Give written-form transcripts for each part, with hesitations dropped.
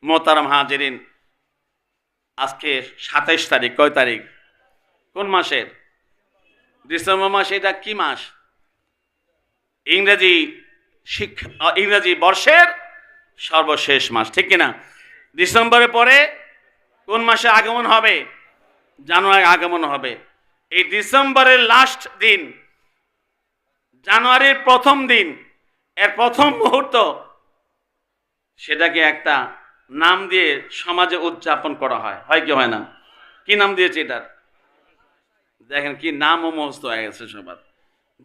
মোহতারাম হাজিরিন, আজকে ২৭ তারিখ। কয় তারিখ? কোন মাসের? ডিসেম্বর মাস। এটা কি মাস? ইংরেজি বর্ষের সর্বশেষ মাস, ঠিক কিনা? ডিসেম্বরের পরে কোন মাসে আগমন হবে? জানুয়ারি আগমন হবে। এই ডিসেম্বরের লাস্ট দিন, জানুয়ারির প্রথম দিন, এর প্রথম মুহূর্ত, সেটাকে একটা নাম দিয়ে সমাজে উদযাপন করা হয়। হয় কি হয় না? কি নাম দিয়েছে এটার? দেখেন কি নাম ও মুখস্থ হয়ে গেছে সবার।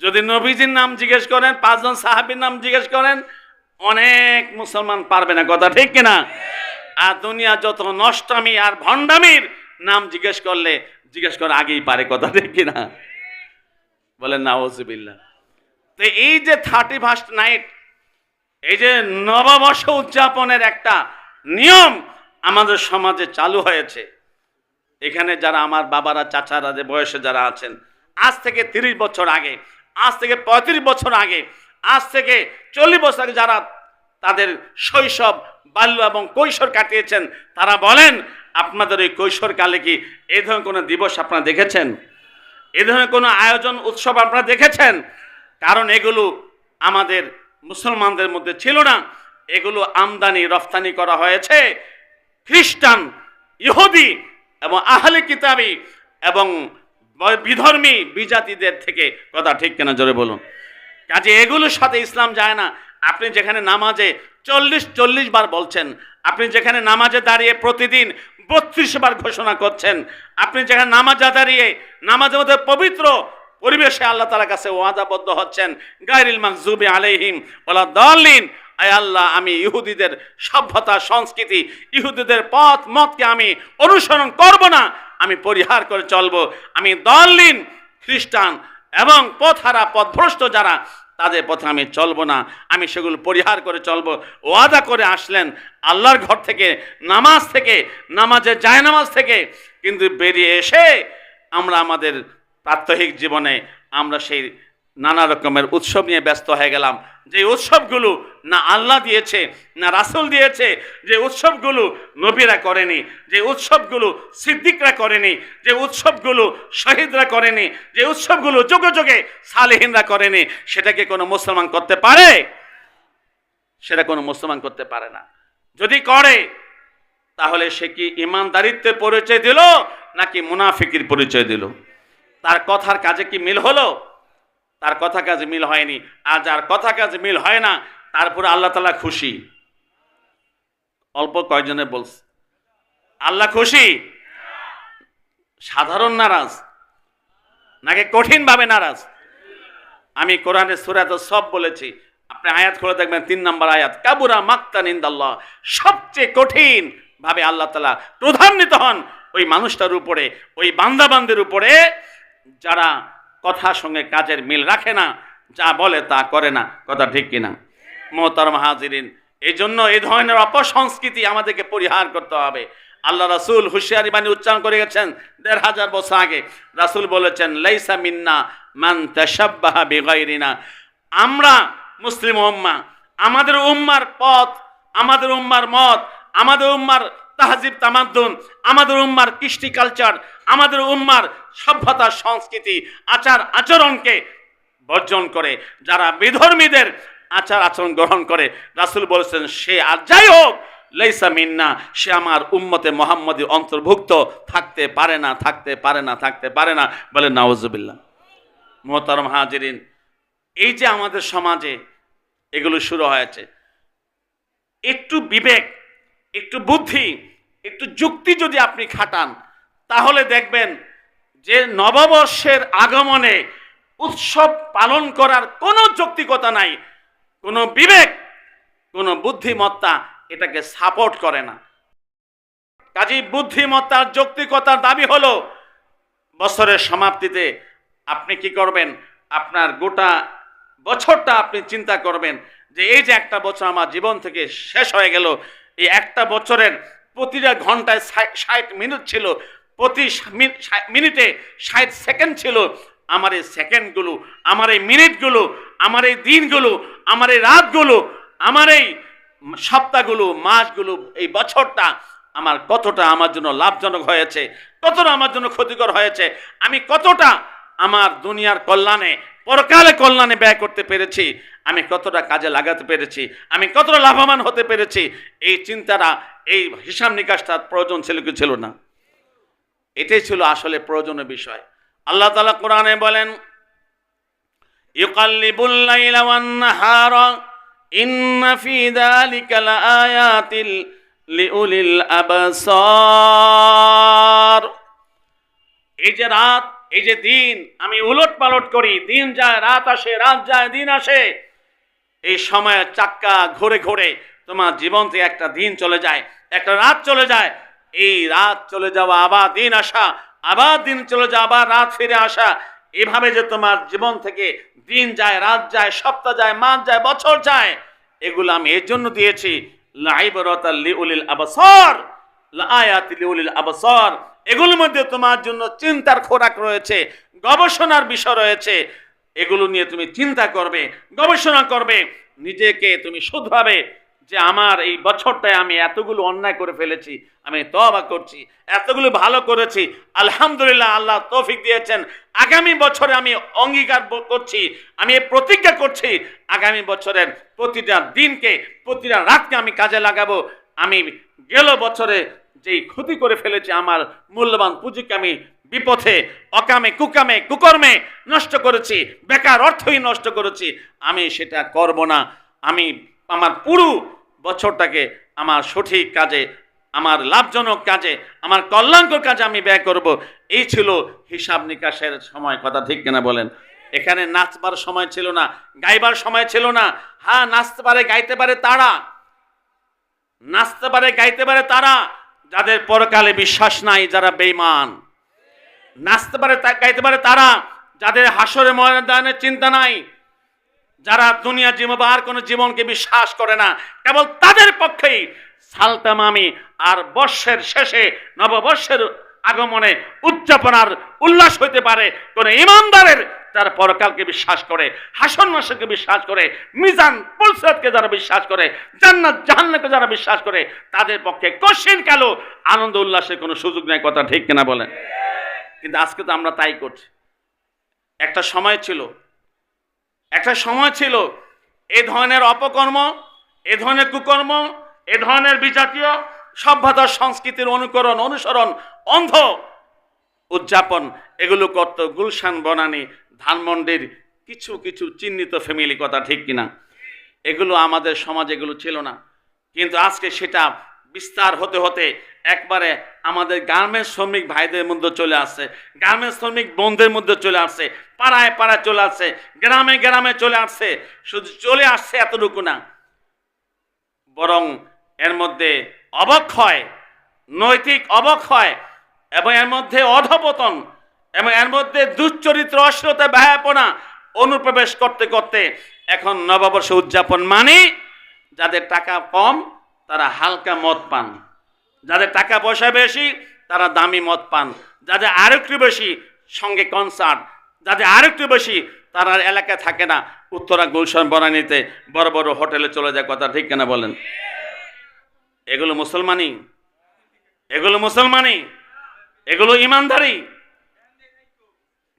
যদি নবীজির নাম জিজ্ঞেস করেন, ৫ জন সাহাবীর নাম জিজ্ঞেস করেন, অনেক মুসলমান পারবে না, কথা ঠিক কিনা? আর দুনিয়া যত নষ্টামি আর ভণ্ডামির নাম জিজ্ঞেস করে আগেই পারে, কথা ঠিক কিনা? বলেন নাউজুবিল্লাহ। তো এই যে 31st নাইট, এই যে নববর্ষ উদযাপনের একটা নিয়ম আমাদের সমাজে চালু হয়েছে। এখানে যারা আমার বাবারা, চাচারা, যে বয়সে যারা আছেন, আজ থেকে 30 বছর আগে, আজ থেকে 35 বছর আগে, আজ থেকে 40 বছর আগে যারা তাদের শৈশব, বাল্য এবং কৈশোর কাটিয়েছেন, তারা বলেন আপনাদের এই কৈশোরকালে কি এই ধরনের কোনো দিবস আপনারা দেখেছেন? এই ধরনের কোনো আয়োজন, উৎসব আপনারা দেখেছেন? কারণ এগুলো আমাদের মুসলমানদের মধ্যে ছিল না। এগুলো আমদানি রফতানি করা হয়েছে খ্রিস্টান, ইহুদি এবং আহলে কিতাবি এবং বিধর্মী বিজাতিদের থেকে, কথা ঠিক কিনা জোরে বলুন। কাজে এগুলোর সাথে ইসলাম যায় না। আপনি যেখানে নামাজে 40 বার বলছেন, আপনি যেখানে নামাজে দাঁড়িয়ে প্রতিদিন 32 বার ঘোষণা করছেন, আপনি যেখানে নামাজে দাঁড়িয়ে নামাজের মধ্যে পবিত্র পরিবেশে আল্লাহ তাআলার কাছে ওয়াদাবদ্ধ হচ্ছেন, গায়রিল মাগযুবি আলাইহিম ওয়ালা দাল্লিন, আয় আল্লাহ, আমি ইহুদিদের সভ্যতা, সংস্কৃতি, ইহুদিদের পথ মতকে আমি অনুসরণ করব না, আমি পরিহার করে চলবো। আমি দাল্লিন, খ্রিস্টান এবং পথহারা, পথভ্রষ্ট যারা, তাদের পথে আমি চলবো না, আমি সেগুলো পরিহার করে চলবো। ওয়াদা করে আসলেন আল্লাহর ঘর থেকে, নামাজ থেকে, নামাজের জায়নামাজ থেকে। কিন্তু বেরিয়ে এসে আমরা আমাদের প্রাত্যহিক জীবনে আমরা সেই নানা রকমের উৎসব নিয়ে ব্যস্ত হয়ে গেলাম, যে উৎসবগুলো না আল্লাহ দিয়েছে, না রাসূল দিয়েছে, যে উৎসবগুলো নবীরা করেনি, যে উৎসবগুলো সিদ্দিকরা করেনি, যে উৎসবগুলো শহীদরা করেনি, যে উৎসবগুলো যুগে যুগে সালেহিনরা করেনি, সেটাকে কোনো মুসলমান করতে পারে? সেটা কোনো মুসলমান করতে পারে না। যদি করে তাহলে সে কি ইমানদারিত্বের পরিচয় দিল নাকি মুনাফিকির পরিচয় দিল? তার কথার কাজে কি মিল হলো? তার কথা কাজে মিল হয়নি। আর যার কথা কাজে মিল হয় না, তারপরে আল্লাহ তাআলা খুশি? অল্প কয়েকজনে বলছে আল্লাহ খুশি? সাধারণ নারাজ নাকি কঠিন ভাবে নারাজ? আমি কোরআনের সূরা সফ বলেছি, আপনি আয়াত খুলে দেখবেন, 3 নম্বর আয়াত, কাবুরা মাকতান ইনদাল্লাহ, সবচেয়ে কঠিন ভাবে আল্লাহ তাআলা ক্রোধান্বিত হন ওই মানুষটার উপরে, ওই বান্দাবান্দির উপরে যারা কথার সঙ্গে কাজের মিল রাখে না, যা বলে তা করে না, কথা ঠিক কিনা? মোহতারাম হাজিরিন, এই জন্য এই ধরনের অপসংস্কৃতি আমাদেরকে পরিহার করতে হবে। আল্লাহ রাসূল হুঁশিয়ারি বাণী উচ্চারণ করে গেছেন ১৫০০ বছর আগে। রাসূল বলেছেন, লাইসা মিন্না মান তাশাব্বাহা বিগাইরিনা। আমরা মুসলিম উম্মাহ, আমাদের উম্মার পথ, আমাদের উম্মার মত, আমাদের উম্মার তাহজিব তামাদ্দুন, আমাদের উম্মার কৃষ্টি কালচার, আমাদের উম্মার সভ্যতা, সংস্কৃতি, আচার আচরণকে বর্জন করে যারা বিধর্মীদের আচার আচরণ গ্রহণ করে, রাসূল বলেছেন সে আর যাই হোক, লাইসা মিন্না, সে আমার উম্মতে মুহাম্মদী অন্তর্ভুক্ত থাকতে পারে না, থাকতে পারে না, থাকতে পারে না। বলে নাউজুবিল্লাহ। মুহতারাম হাজিরিন, এই যে আমাদের সমাজে এগুলো শুরু হয়েছে, একটু বিবেক, একটু বুদ্ধি, একটু যুক্তি যদি আপনি খাটান, তাহলে দেখবেন যে নববর্ষের আগমনে উৎসব পালন করার কোনো যৌক্তিকতা নাই, কোনো বিবেক, কোনো বুদ্ধিমত্তা এটাকে সাপোর্ট করে না। কাজেই বুদ্ধিমত্তার, যৌক্তিকতার দাবি হলো বছরের সমাপ্তিতে আপনি কি করবেন, আপনার গোটা বছরটা আপনি চিন্তা করবেন যে এই যে একটা বছর আমার জীবন থেকে শেষ হয়ে গেল, এই একটা বছরের প্রতিটা ঘন্টায় 60 মিনিট ছিল, প্রতি মিনিটে 60 সেকেন্ড ছিল। আমার এই সেকেন্ডগুলো, আমার এই মিনিটগুলো, আমার এই দিনগুলো, আমার এই রাতগুলো, আমার এই সপ্তাহগুলো, মাসগুলো, এই বছরটা আমার কতটা আমার জন্য লাভজনক হয়েছে, কতটা আমার জন্য ক্ষতিকর হয়েছে, আমি কতটা আমার দুনিয়ার কল্যাণে, পরকালে কল্যাণে ব্যয় করতে পেরেছি, আমি কতটা কাজে লাগাতে পেরেছি, আমি কতটা লাভবান হতে পেরেছি, এই চিন্তাটা, এই হিসাব নিকাশটা প্রয়োজন ছিল কি ছিল না? এটাই ছিল আসলে প্রয়োজনীয় বিষয়। আল্লাহ তাআলা কোরআনে বলেন, ইউকাল্লিবুল লাইলা ওয়ান নাহারা ইন্না ফি যালিকা লাআয়াতিল লিউলিল আবসার। এই যে রাত, এই যে দিন আমি উলট পালট করি, দিন যায় রাত আসে, রাত যায় দিন আসে, এই সময়ের চাক্কা ঘুরে ঘুরে তোমার জীবন থেকে একটা দিন চলে যায়, একটা রাত চলে যায়, এই রাত চলে যাওয়া, আবার দিন আসা, আবার দিন চলে যাওয়া, আবার রাত ফিরে আসা, এভাবে যে তোমার জীবন থেকে দিন যায়, রাত যায়, সপ্তাহ যায়, মাস যায়, বছর যায়, এগুলো আমি এর জন্য দিয়েছি লাইবরাতাল লিউলিল আবসার, লাআয়াতিল লিউলিল আবসার। এগুলোর মধ্যে তোমার জন্য চিন্তার খোরাক রয়েছে, গবেষণার বিষয় রয়েছে, এগুলো নিয়ে তুমি চিন্তা করবে, গবেষণা করবে, নিজেকে তুমি শুদ্ধভাবে যে আমার এই বছরটায় আমি এতগুলো অন্যায় করে ফেলেছি, আমি তওবা করছি, এতগুলো ভালো করেছি, আলহামদুলিল্লাহ আল্লাহ তৌফিক দিয়েছেন, আগামী বছরে আমি অঙ্গীকার করছি, আমি প্রতিজ্ঞা করছি, আগামী বছরের প্রতিটা দিনকে, প্রতিটা রাতকে আমি কাজে লাগাবো। আমি গেল বছরে যেই ক্ষতি করে ফেলেছি, আমার মূল্যবান পুঁজিকে আমি বিপথে, অকামে, কুকামে, কুকর্মে নষ্ট করেছি, বেকার অর্থই নষ্ট করেছি, আমি সেটা করব না। আমি আমার পুরো বছরটাকে আমার সঠিক কাজে, আমার লাভজনক কাজে, আমার কল্যাণকর কাজে আমি ব্যয় করব। এই ছিল হিসাব নিকাশের সময়। কথা ঠিক কিনা বলেন? এখানে নাচবার সময় ছিল না, গাইবার সময় ছিল না। হ্যাঁ, নাচতে পারে, গাইতে পারে তারা, নাচতে পারে, গাইতে পারে তারা যাদের পরকালে বিশ্বাস নাই, যারা বেঈমান। নাচতে পারে, গাইতে পারে তারা যাদের হাসরে ময়দানের চিন্তা নাই, যারা দুনিয়া জীবন আর কোনো জীবনকে বিশ্বাস করে না। কেবল তাদের পক্ষেই সালতামামি আর বর্ষের শেষে, নববর্ষের আগমনে উদযাপনার উল্লাস হইতে পারে কোন ইমানদারের, যারা পরকালকে বিশ্বাস করে, হাসর মাসরকে বিশ্বাস করে, মিজান পুলসিরাতকে যারা বিশ্বাস করে, জান্নাত জাহান্নামকে যারা বিশ্বাস করে, তাদের পক্ষে কশিন কালো আনন্দ উল্লাসের কোনো সুযোগ নেই। কথা ঠিক কিনা বলেন? কিন্তু আজকে তো আমরা তাই করছি। একটা সময় ছিল, একটা সময় ছিল এ ধরনের অপকর্ম, এ ধরনের কুকর্ম, এ ধরনের বিজাতীয় সভ্যতার সংস্কৃতির অনুকরণ, অনুসরণ, অন্ধ উদযাপন এগুলো করত গুলশান বনানী, ধানমন্ডির কিছু কিছু চিহ্নিত ফ্যামিলি। কথা ঠিক কিনা? এগুলো আমাদের সমাজে এগুলো ছিল না, কিন্তু আজকে সেটা বিস্তার হতে হতে একবারে আমাদের গার্মেন্টস শ্রমিক ভাইদের মধ্যে চলে আসছে, গার্মেন্টস শ্রমিক বোনদের মধ্যে চলে আসছে, পাড়ায় পাড়ায় চলে আসছে, গ্রামে গ্রামে চলে আসছে। শুধু চলে আসছে এতটুকু না, বরং এর মধ্যে অবক্ষয়, নৈতিক অবক্ষয়, এবং এর মধ্যে অধপতন, এবং এর মধ্যে দুশ্চরিত্র, অশ্লীলতা, ব্যয়াপনা অনুপ্রবেশ করতে করতে এখন নববর্ষ উদযাপন মানে যাদের টাকা কম তারা হালকা মদ পান, যাদের টাকা পয়সা বেশি তারা দামি মদ পান, যাদের আরেকটু বেশি সঙ্গে কনসার্ট, যাদের আরেকটু বেশি তারা এলাকায় থাকে না, উত্তরা গুলশান বনানীতে বড় বড় হোটেলে চলে যায়। কথা ঠিক কিনা বলেন? এগুলো মুসলমানি? এগুলো মুসলমানি? এগুলো ইমানদারি?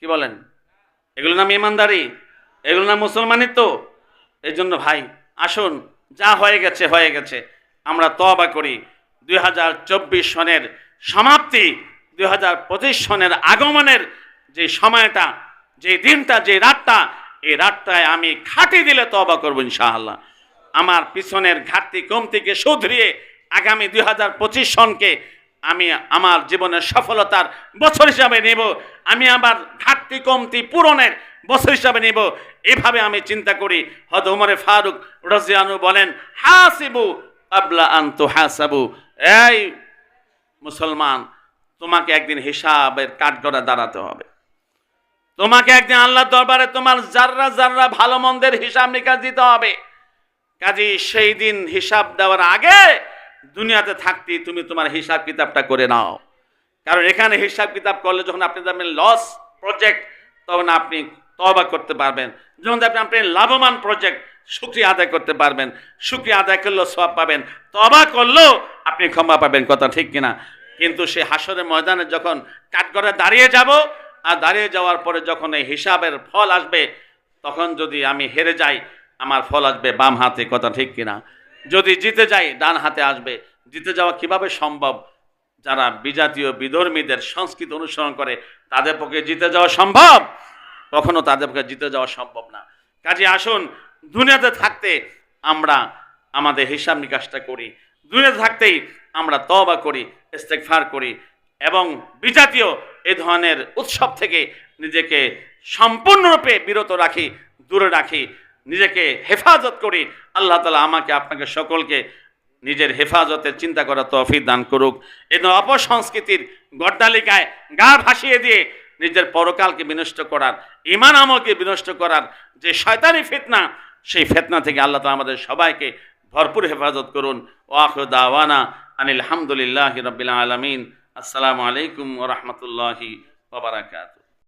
কি বলেন? এগুলো নাম ইমানদারি? এগুলো নাম মুসলমানিত্ব? এই জন্য ভাই আসুন, যা হয়ে গেছে হয়ে গেছে, আমরা তওবা করি। 2024 সনের সমাপ্তি, 2025 সনের আগমনের যে সময়টা, যে দিনটা, যে রাতটা, এই রাতটায় আমি খাঁটি দিলে তওবা করবো ইনশাআল্লাহ। আমার পিছনের ঘাটতি কমতিকে শুধরিয়ে আগামী 2025 সনকে আমি আমার জীবনের সফলতার বছর হিসাবে নেব, আমি আমার ঘাটতি কমতি পূরণের বছর হিসাবে নেব। এভাবে আমি চিন্তা করি। হযরত ওমর ফারুক রাদিয়াল্লাহু আনহু বলেন, হাসিবু ক্বাবলা আন তুহাসাবু। এই মুসলমান, তোমাকে একদিন হিসাবের কাঠগড়ায় দাঁড়াতে হবে, তোমাকে একদিন আল্লাহর দরবারে তোমার জাররা জাররা ভালো মন্দের হিসাব নিকাশ দিতে হবে। কাজী সেই দিন হিসাব দেওয়ার আগে দুনিয়াতে থাকতে তুমি তোমার হিসাব কিতাবটা করে নাও, কারণ এখানে হিসাব কিতাব করলে যখন আপনি যাবেন লস প্রজেক্ট, তখন আপনি তওবা করতে পারবেন। যখন আপনি লাভবান প্রজেক্ট, শুকরিয়া আদায় করতে পারবেন। শুকরিয়া আদায় করলেও সওয়াব পাবেন, তওবা করলেও আপনি ক্ষমা পাবেন। কথা ঠিক কিনা? কিন্তু সে হাসরের ময়দানে যখন কাঠগড়ায় দাঁড়িয়ে যাব, আর দাঁড়িয়ে যাওয়ার পরে যখন এই হিসাবের ফল আসবে, তখন যদি আমি হেরে যাই আমার ফল আসবে বাম হাতে। কথা ঠিক কিনা? যদি জিতে যাই ডান হাতে আসবে। জিতে যাওয়া কিভাবে সম্ভব? যারা বিজাতীয় বিধর্মীদের সংস্কৃতি অনুসরণ করে তাদের পক্ষে জিতে যাওয়া সম্ভব? কখনো তাদের পক্ষে জিতে যাওয়া সম্ভব না। কাজে আসুন, দুনিয়াতে থাকতে আমরা আমাদের হিসাব নিকাশটা করি, দুনিয়াতে থাকতেই আমরা তওবা করি, ইস্তেগফার করি এবং বিজাতীয় এ ধরনের উৎসব থেকে নিজেকে সম্পূর্ণরূপে বিরত রাখি, দূরে রাখি, নিজেকে হেফাজত করি। আল্লাহ তাআলা আমাকে আপনাকে সকলকে নিজের হেফাজতের চিন্তা করার তৌফিক দান করুক। এই অপসংস্কৃতির গড্ডালিকায় গা ভাসিয়ে দিয়ে নিজের পরকালকে বিনষ্ট করার, ঈমান আমলকে বিনষ্ট করার যে শয়তানি ফিতনা, সেই ফিতনা থেকে আল্লাহ তাআলা আমাদের সবাইকে ভরপুর হেফাজত করুন। ওয়া আখিরু দাওয়ানা আনিল হামদুলিল্লাহি রাব্বিল আলামিন। আসসালামু আলাইকুম ওয়া রাহমাতুল্লাহি ওয়া বারাকাতুহু।